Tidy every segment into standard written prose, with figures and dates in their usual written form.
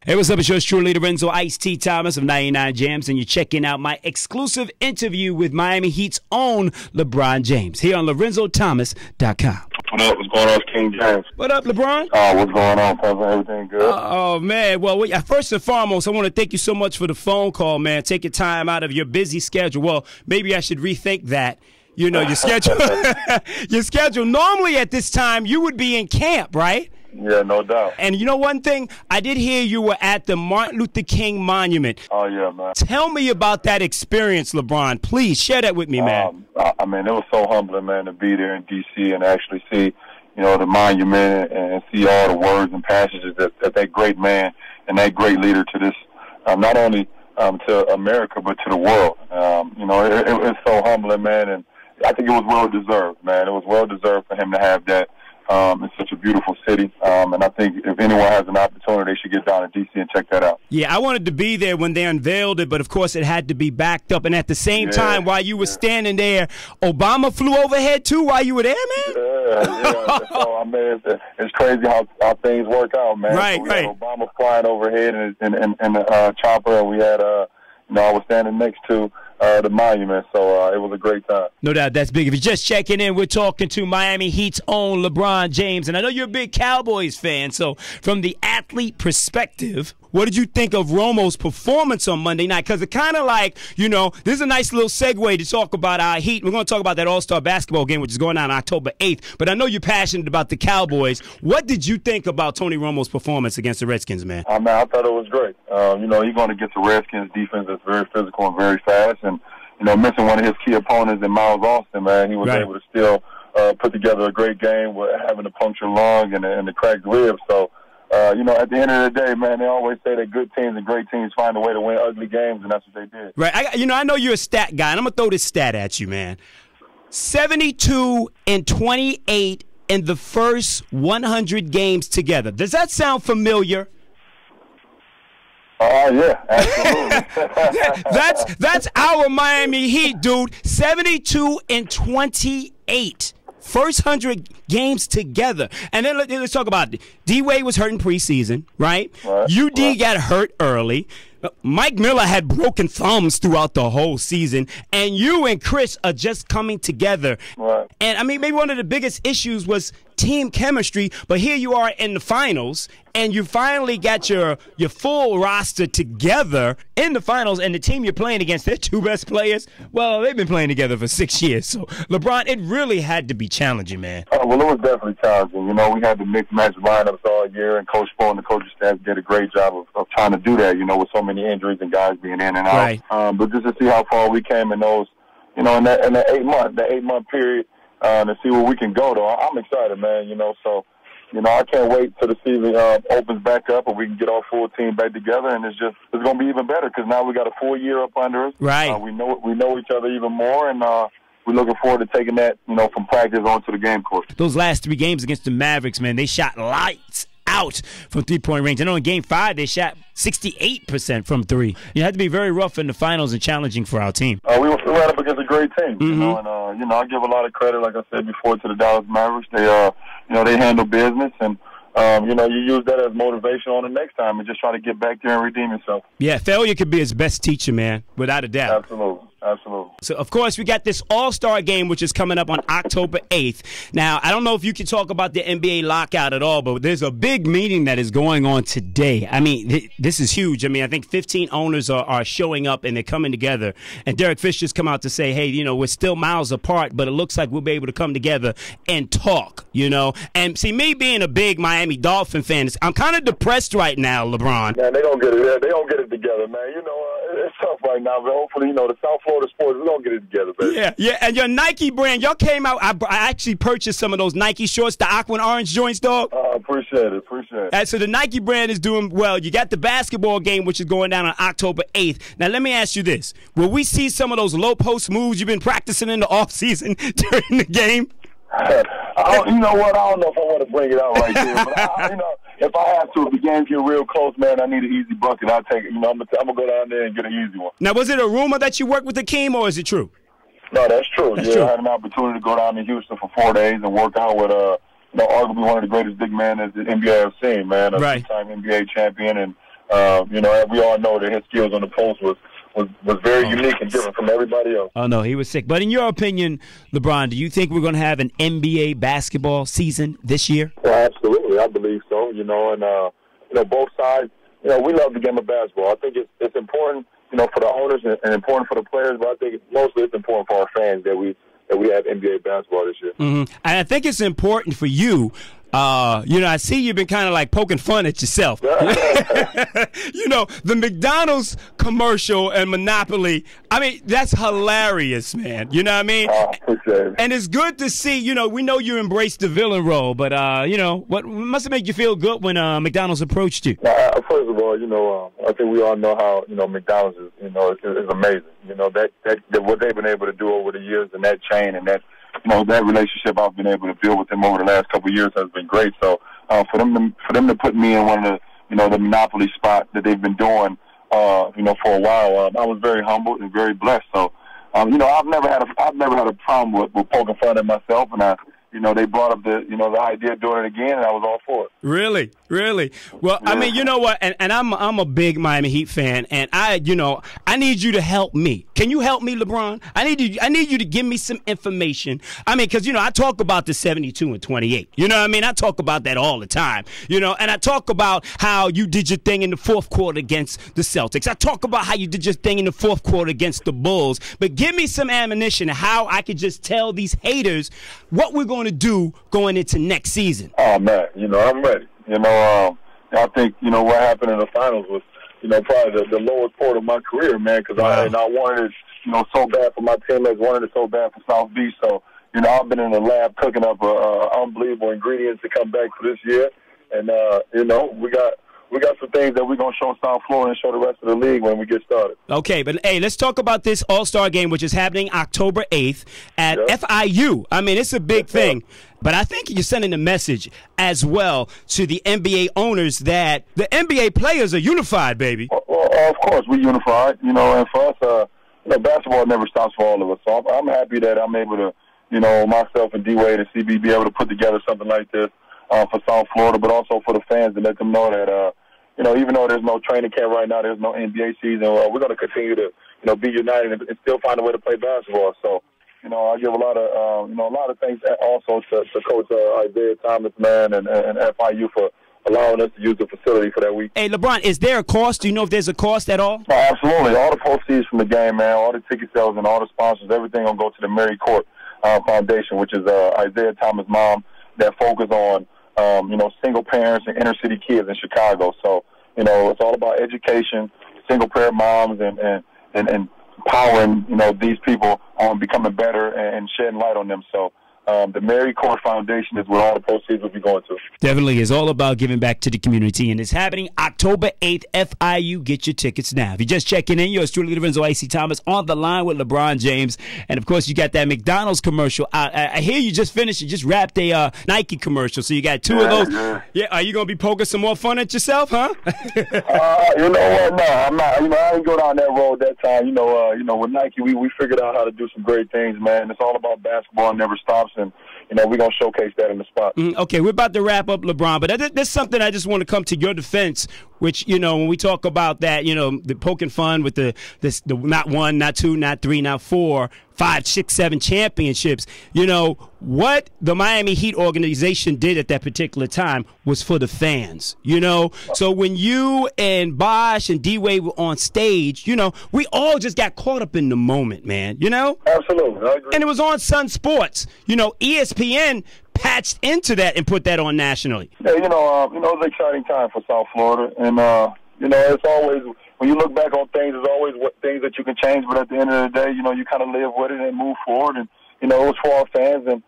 Hey, what's up? It's yours truly, Lorenzo Ice-Tea Thomas of 99 JAMZ, and you're checking out my exclusive interview with Miami Heat's own LeBron James here on LorenzoThomas.com. What up? What's going on, King James? What up, LeBron? What's going on, brother? Everything good? Oh, man. Well, first and foremost, I want to thank you so much for the phone call, man. Taking time out of your busy schedule. Well, maybe I should rethink that. You know, your schedule. Your schedule. Normally at this time, you would be in camp, right? Yeah, no doubt. And you know one thing? I did hear you were at the Martin Luther King Monument. Oh, yeah, man. Tell me about that experience, LeBron. Please share that with me, man. I mean, it was so humbling, man, to be there in D.C. and actually see, you know, the monument and see all the words and passages that great man and that great leader to this, not only to America, but to the world. You know, it was so humbling, man, and I think it was well-deserved, man. It was well-deserved for him to have that. It's such a beautiful city, and I think if anyone has an opportunity, they should get down to D.C. and check that out. Yeah, I wanted to be there when they unveiled it, but of course it had to be backed up. And at the same time, while you were standing there, Obama flew overhead too while you were there, man? Yeah. So, I mean, it's crazy how things work out, man. Right, so we had Obama flying overhead in the chopper, and we had, you know, I was standing next to the monument, so it was a great time. No doubt, that's big. If you're just checking in, we're talking to Miami Heat's own LeBron James, and I know you're a big Cowboys fan, so from the athlete perspective, what did you think of Romo's performance on Monday night? Because it kind of like, you know, this is a nice little segue to talk about our Heat. We're going to talk about that All-Star basketball game, which is going on October 8th, but I know you're passionate about the Cowboys. What did you think about Tony Romo's performance against the Redskins, man? I thought it was great. You know, he's going to get the Redskins defense that's very physical and very fast, and, you know, missing one of his key opponents in Miles Austin, man, he was able to still put together a great game with having a punctured lung and the cracked ribs. So, you know, at the end of the day, man, they always say that good teams and great teams find a way to win ugly games, and that's what they did. Right. I know you're a stat guy, and I'm going to throw this stat at you, man. 72 and 28 in the first 100 games together. Does that sound familiar? Oh, yeah, absolutely. that's our Miami Heat, dude. 72 and 28. First 100 games together. And then let's talk about it. D-Wade was hurt in preseason, right? UD got hurt early. Mike Miller had broken thumbs throughout the whole season. And you and Chris are just coming together. Right. And, I mean, maybe one of the biggest issues was team chemistry. But here you are in the finals, and you finally got your full roster together in the finals. And the team you're playing against, their two best players, well, they've been playing together for 6 years. So, LeBron, it really had to be challenging, man. Well, it was definitely challenging. You know, we had the mixed match lineups all year, and Coach Spo and the coaching staff did a great job of trying to do that, you know, with so many injuries and guys being in and out. Right. But just to see how far we came in those, you know, in that 8-month period, to see where we can go, though. I'm excited, man, you know, so, you know, I can't wait till the season opens back up and we can get our full team back together, and it's going to be even better because now we got a full year up under us. Right. We know each other even more, and we're looking forward to taking that, you know, from practice onto the game course. Those last 3 games against the Mavericks, man, they shot lights out from three-point range. I know in Game 5 they shot 68% from 3. You had to be very rough in the finals and challenging for our team. We were right up against a great team, you know, and you know, I give a lot of credit, like I said before, to the Dallas Mavericks. They, you know, they handle business, and you know, you use that as motivation on the next time and just try to get back there and redeem yourself. Yeah, failure could be his best teacher, man, without a doubt. Absolutely. So, of course, we got this All-Star game, which is coming up on October 8th. Now, I don't know if you can talk about the NBA lockout at all, but there's a big meeting that is going on today. I mean, this is huge. I mean, I think 15 owners are showing up, and they're coming together. And Derek Fisher's come out to say, hey, you know, we're still miles apart, but it looks like we'll be able to come together and talk, you know. And, see, me being a big Miami Dolphin fan, I'm kind of depressed right now, LeBron. Man, they don't get it. They don't get it together, man. You know, it's tough right now, but hopefully, you know, the South Florida sports, we don't get it together, baby. Yeah, and your Nike brand, y'all came out. I actually purchased some of those Nike shorts, the aqua and orange joints, dog. Appreciate it. So the Nike brand is doing well. You got the basketball game, which is going down on October 8th. Now, let me ask you this. Will we see some of those low post moves you've been practicing in the offseason during the game? You know what? I don't know if I want to bring it out right there, but you know, if I have to, if the games get real close, man, I need an easy bucket. I'll take it. You know, I'm gonna go down there and get an easy one. Now, was it a rumor that you worked with Akeem, or is it true? No, that's true. That's true. I had an opportunity to go down to Houston for 4 days and work out with you know, arguably one of the greatest big men that the NBA has seen, man. A two-time NBA champion and You know, we all know that his skills on the post was very unique and different from everybody else. Oh, no, he was sick. But in your opinion, LeBron, do you think we're going to have an NBA basketball season this year? Well, absolutely. I believe so, you know, and, you know, both sides, you know, we love the game of basketball. I think it's important, you know, for the owners and important for the players, but I think mostly it's important for our fans that we have NBA basketball this year. And I think it's important for you. You know, I see you've been kind of like poking fun at yourself. You know, the McDonald's commercial and Monopoly, I mean, that's hilarious, man. You know what I mean? Appreciate it. And it's good to see, you know, we know you embraced the villain role, but, you know, what must have made you feel good when McDonald's approached you? First of all, you know, I think we all know how, you know, McDonald's is, you know, is amazing. You know, that what they've been able to do over the years and that chain and that, you know, that relationship I've been able to build with them over the last couple of years has been great. So for them to put me in one of the, you know, the Monopoly spot that they've been doing, you know, for a while, I was very humbled and very blessed. So, you know, I've never had a problem with poking fun at myself, and you know, they brought up the, you know, the idea of doing it again, and I was all for it. Really? Really? Well, yeah. I mean, you know what? And I'm a big Miami Heat fan, and I need you to help me. Can you help me, LeBron? I need you to give me some information. I mean, because, you know, I talk about the 72 and 28. You know what I mean? I talk about that all the time. You know, and I talk about how you did your thing in the fourth quarter against the Celtics. I talk about how you did your thing in the fourth quarter against the Bulls. But give me some ammunition how I could just tell these haters what we're going to do going into next season. Oh, man, you know, I'm ready. You know, I think, you know, what happened in the finals was, you know, probably the lowest point of my career, man, because I wanted it, you know, so bad for my teammates, wanted it so bad for South Beach. So, you know, I've been in the lab cooking up unbelievable ingredients to come back for this year. And, you know, we got some things that we're going to show South Florida and show the rest of the league when we get started. Okay, but, hey, let's talk about this All-Star game, which is happening October 8th at FIU. I mean, it's a big thing. But I think you're sending a message as well to the NBA owners that the NBA players are unified, baby. Well, of course, we're unified, you know, and for us, you know, basketball never stops for all of us. So I'm happy that I'm able to, you know, myself and D-Wade and CB be able to put together something like this for South Florida, but also for the fans to let them know that, you know, even though there's no training camp right now, there's no NBA season, we're going to continue to, you know, be united and still find a way to play basketball. So, you know, I give a lot of thanks also to Coach Isaiah Thomas, man, and FIU for allowing us to use the facility for that week. Hey, LeBron, is there a cost? Do you know if there's a cost at all? Oh, absolutely. All the proceeds from the game, man, all the ticket sales and all the sponsors, everything will go to the Mary Court Foundation, which is Isaiah Thomas' mom, that focus on, you know, single parents and inner city kids in Chicago. So, you know, it's all about education, single parent moms, and empowering, you know, these people on becoming better and shedding light on them. So the Mary Court Foundation is where all the proceeds will be going to. Definitely is all about giving back to the community, and it's happening October 8th, FIU. Get your tickets now. If you're just checking in, yours truly, Lorenzo Ice-Tea Thomas, on the line with LeBron James. And, of course, you got that McDonald's commercial. I hear you just finished. You just wrapped a Nike commercial, so you got two of those. Yeah, are you going to be poking some more fun at yourself, huh? You know what? No, I'm not. You know, I didn't go down that road that time. You know, with Nike, we figured out how to do some great things, man. It's all about basketball and never stops. And, you know, we're going to showcase that in the spot. Okay, we're about to wrap up, LeBron, but there's something I just want to come to your defense, which, you know, when we talk about that, you know, the poking fun with the not one, not two, not three, not four, 5, 6, 7 championships, you know, what the Miami Heat organization did at that particular time was for the fans, you know. So when you and Bosh and D-Wade were on stage, you know, we all just got caught up in the moment, man, you know. Absolutely, I agree. And it was on Sun Sports. You know, ESPN patched into that and put that on nationally. Yeah, you know, it was an exciting time for South Florida, and you know, it's always, when you look back on things, there's always things that you can change, but at the end of the day, you know, you kind of live with it and move forward, and, you know, it was for our fans, and,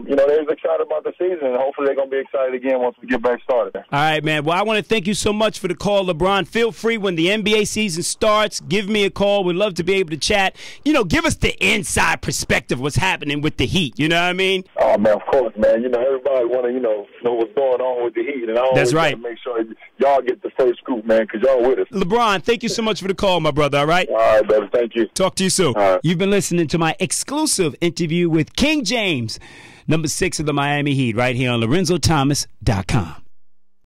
you know, they're excited about the season, and hopefully they're going to be excited again once we get back started. All right, man. Well, I want to thank you so much for the call, LeBron. Feel free when the NBA season starts, give me a call. We'd love to be able to chat. You know, give us the inside perspective of what's happening with the Heat. You know what I mean? Oh, man, of course, man. You know, everybody want to, you know what's going on with the Heat, and I always want to make sure y'all get the first scoop, man, because y'all with us. LeBron, thank you so much for the call, my brother, all right? All right, brother. Thank you. Talk to you soon. All right. You've been listening to my exclusive interview with King James, number 6 of the Miami Heat, right here on LorenzoThomas.com.